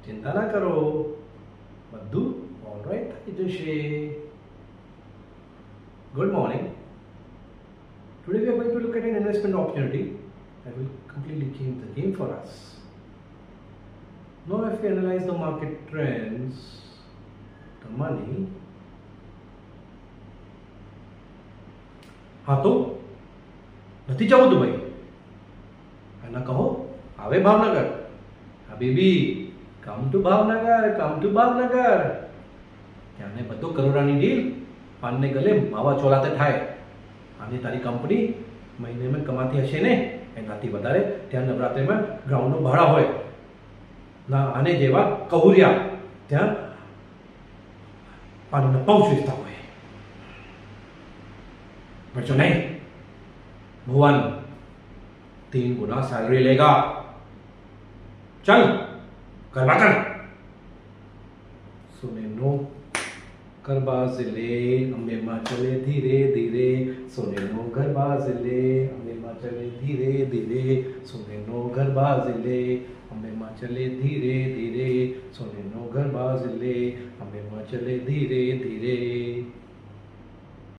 चिंता ना करो, બધું ઓલરાઈટ થઈ જશે. Good morning. Today we are going to look at an investment opportunity that will completely change the game for us. Now, if we analyze the market trends, the money. हाँ तो નથી જવું દુબઈ અને કહો આવે ભાવનગર. હબીબી come to Bhavnagar, come to Bhavnagar. ત્યાંને બધો કરોડાની ડીલ પાનને ગલે માવા ચોલાતે થાય. આની તારી કંપની મહિને કમાતી હશે ને એનાથી વધારે ત્યાં નવરાત્રિમાં ગ્રાઉન્ડનું ભાડા હોય ના. આને જેવા કହୁરિયા ત્યાં પાણીના પાઉચ વેચતા હોય. बच्चों नहीं, भुवन 3 गुना सैलरी लेगा. चल करवा कर. सुने नो गरबा जिले अम्बे माँ चले धीरे धीरे. सुने नो गरबा जिले अम्बे माँ चले धीरे धीरे. सुने नो गरबा जिले अम्बे माँ चले धीरे धीरे. सुने नो गरबा जिले अम्बे माँ चले धीरे धीरे.